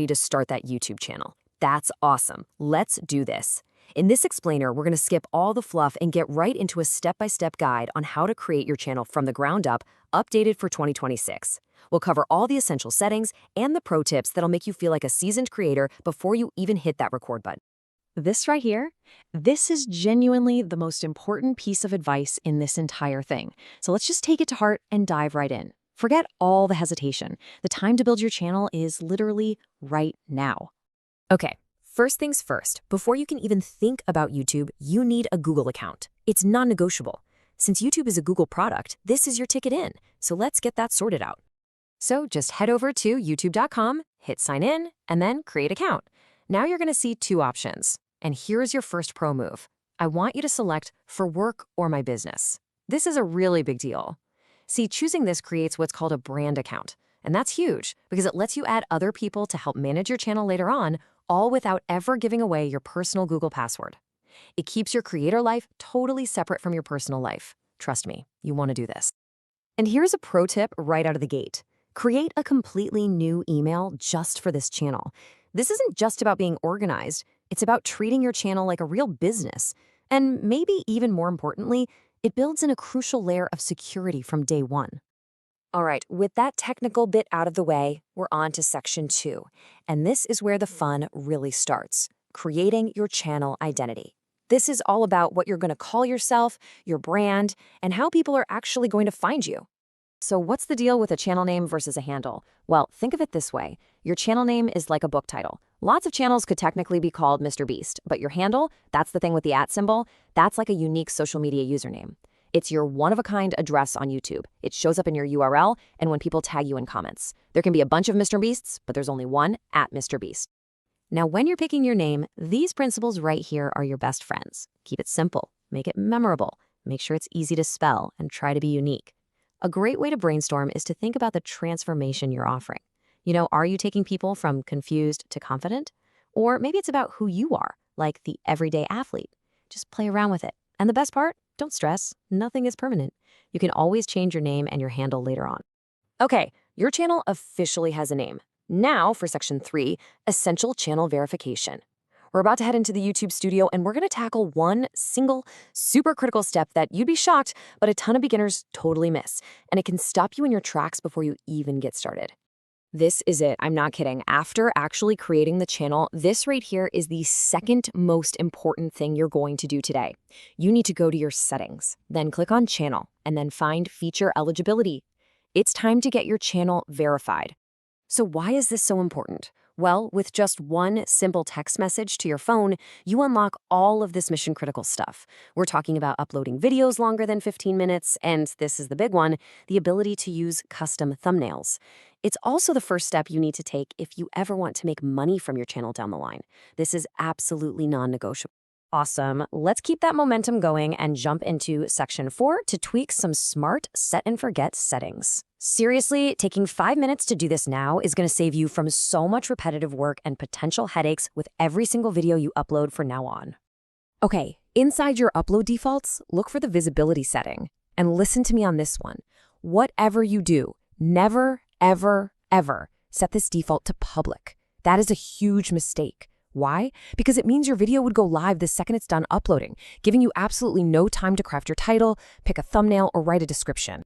ready to start that YouTube channel. That's awesome. Let's do this. In this explainer, we're going to skip all the fluff and get right into a step-by-step guide on how to create your channel from the ground up, updated for 2026. We'll cover all the essential settings and the pro tips that'll make you feel like a seasoned creator before you even hit that record button. This right here, this is genuinely the most important piece of advice in this entire thing. So let's just take it to heart and dive right in. Forget all the hesitation. The time to build your channel is literally right now. Okay, first things first, before you can even think about YouTube, you need a Google account. It's non-negotiable. Since YouTube is a Google product, this is your ticket in. So let's get that sorted out. So just head over to youtube.com, hit sign in, and then create account. Now you're going to see two options. And here's your first pro move. I want you to select for work or my business. This is a really big deal. See, choosing this creates what's called a brand account. And that's huge because it lets you add other people to help manage your channel later on, all without ever giving away your personal Google password. It keeps your creator life totally separate from your personal life. Trust me, you want to do this. And here's a pro tip right out of the gate. Create a completely new email just for this channel. This isn't just about being organized. It's about treating your channel like a real business. And maybe even more importantly, it builds in a crucial layer of security from day one. All right, with that technical bit out of the way, we're on to section 2. And this is where the fun really starts, creating your channel identity. This is all about what you're going to call yourself, your brand, and how people are actually going to find you. So what's the deal with a channel name versus a handle? Well, think of it this way. Your channel name is like a book title. Lots of channels could technically be called Mr. Beast, but your handle, that's the thing with the @ symbol, that's like a unique social media username. It's your one-of-a-kind address on YouTube. It shows up in your URL and when people tag you in comments. There can be a bunch of Mr. Beasts, but there's only one @Mr. Beast. Now, when you're picking your name, these principles right here are your best friends. Keep it simple, make it memorable, make sure it's easy to spell, and try to be unique. A great way to brainstorm is to think about the transformation you're offering. You know, are you taking people from confused to confident? Or maybe it's about who you are, like the everyday athlete. Just play around with it. And the best part, don't stress. Nothing is permanent. You can always change your name and your handle later on. Okay, your channel officially has a name. Now for section 3, essential channel verification. We're about to head into the YouTube studio and we're going to tackle one single, super critical step that you'd be shocked, but a ton of beginners totally miss. And it can stop you in your tracks before you even get started. This is it. I'm not kidding. After actually creating the channel, this right here is the second most important thing you're going to do today. You need to go to your settings, then click on channel, and then find feature eligibility. It's time to get your channel verified. So why is this so important? Well, with just one simple text message to your phone, you unlock all of this mission-critical stuff. We're talking about uploading videos longer than 15 minutes, and this is the big one, the ability to use custom thumbnails. It's also the first step you need to take if you ever want to make money from your channel down the line. This is absolutely non-negotiable. Awesome. Let's keep that momentum going and jump into section 4 to tweak some smart set and forget settings. Seriously, taking 5 minutes to do this now is going to save you from so much repetitive work and potential headaches with every single video you upload from now on. Okay, inside your upload defaults, look for the visibility setting. And listen to me on this one. Whatever you do, never, ever, ever set this default to public. That is a huge mistake. Why? Because it means your video would go live the second it's done uploading, giving you absolutely no time to craft your title, pick a thumbnail, or write a description.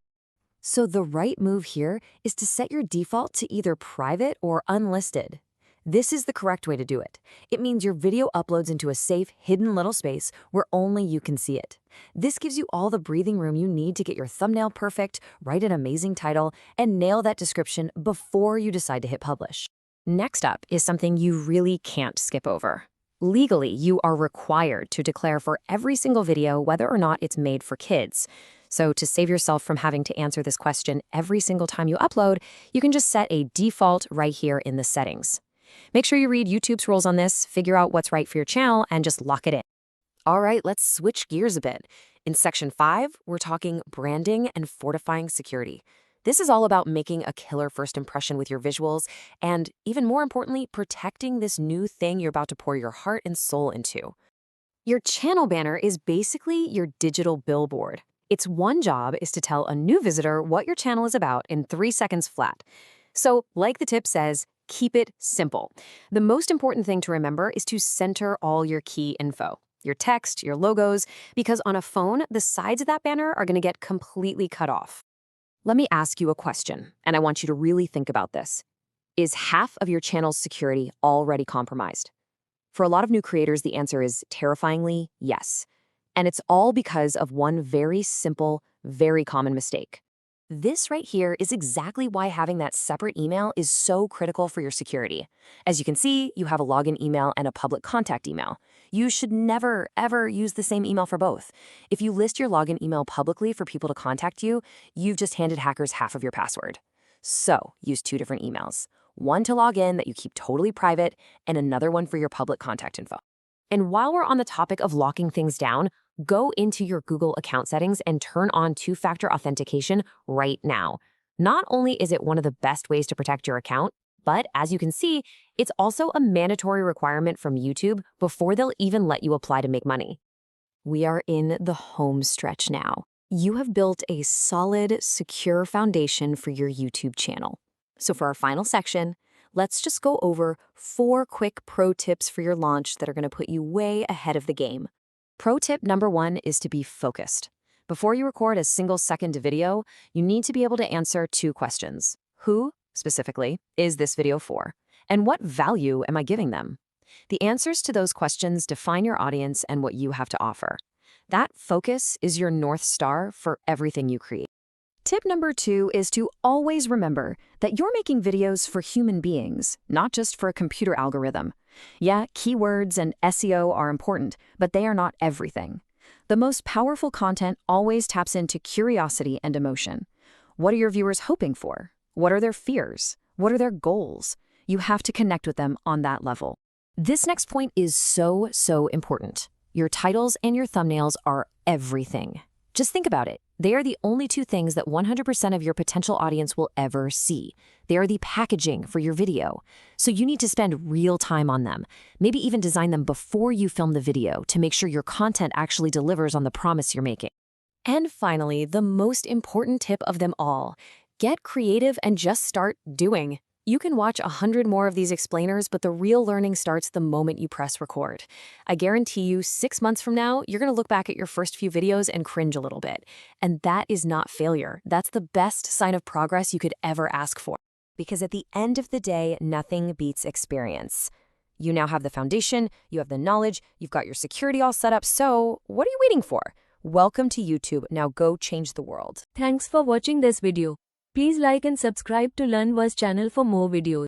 So the right move here is to set your default to either private or unlisted. This is the correct way to do it. It means your video uploads into a safe, hidden little space where only you can see it. This gives you all the breathing room you need to get your thumbnail perfect, write an amazing title, and nail that description before you decide to hit publish. Next up is something you really can't skip over. Legally, you are required to declare for every single video whether or not it's made for kids. So to save yourself from having to answer this question every single time you upload, you can just set a default right here in the settings. Make sure you read YouTube's rules on this, figure out what's right for your channel, and just lock it in. All right, let's switch gears a bit. In section 5, we're talking branding and fortifying security. This is all about making a killer first impression with your visuals and, even more importantly, protecting this new thing you're about to pour your heart and soul into. Your channel banner is basically your digital billboard. Its one job is to tell a new visitor what your channel is about in 3 seconds flat. So, like the tip says, Keep it simple. The most important thing to remember is to center all your key info, your text, your logos, because on a phone, the sides of that banner are going to get completely cut off. Let me ask you a question, and I want you to really think about this. Is half of your channel's security already compromised? For a lot of new creators, the answer is terrifyingly yes. And it's all because of one very simple, very common mistake. This right here is exactly why having that separate email is so critical for your security. As you can see, you have a login email and a public contact email. You should never, ever use the same email for both. If you list your login email publicly for people to contact you, you've just handed hackers half of your password. So use two different emails. One to log in that you keep totally private, and another one for your public contact info. And while we're on the topic of locking things down, go into your Google account settings and turn on two-factor authentication right now. Not only is it one of the best ways to protect your account, but as you can see, it's also a mandatory requirement from YouTube before they'll even let you apply to make money. We are in the home stretch now. You have built a solid, secure foundation for your YouTube channel. So for our final section, let's just go over 4 quick pro tips for your launch that are going to put you way ahead of the game. Pro tip number 1 is to be focused. Before you record a single second video, you need to be able to answer 2 questions. Who, specifically, is this video for? And what value am I giving them? The answers to those questions define your audience and what you have to offer. That focus is your North Star for everything you create. Tip number 2 is to always remember that you're making videos for human beings, not just for a computer algorithm. Yeah, keywords and SEO are important, but they are not everything. The most powerful content always taps into curiosity and emotion. What are your viewers hoping for? What are their fears? What are their goals? You have to connect with them on that level. This next point is so important. Your titles and your thumbnails are everything. Just think about it. They are the only 2 things that 100% of your potential audience will ever see. They are the packaging for your video. So you need to spend real time on them. Maybe even design them before you film the video to make sure your content actually delivers on the promise you're making. And finally, the most important tip of them all, get creative and just start doing. You can watch 100 more of these explainers, but the real learning starts the moment you press record. I guarantee you 6 months from now, you're going to look back at your first few videos and cringe a little bit. And that is not failure. That's the best sign of progress you could ever ask for. Because at the end of the day, nothing beats experience. You now have the foundation, you have the knowledge, you've got your security all set up, so what are you waiting for? Welcome to YouTube. Now go change the world. Thanks for watching this video. Please like and subscribe to LearnVerse channel for more videos.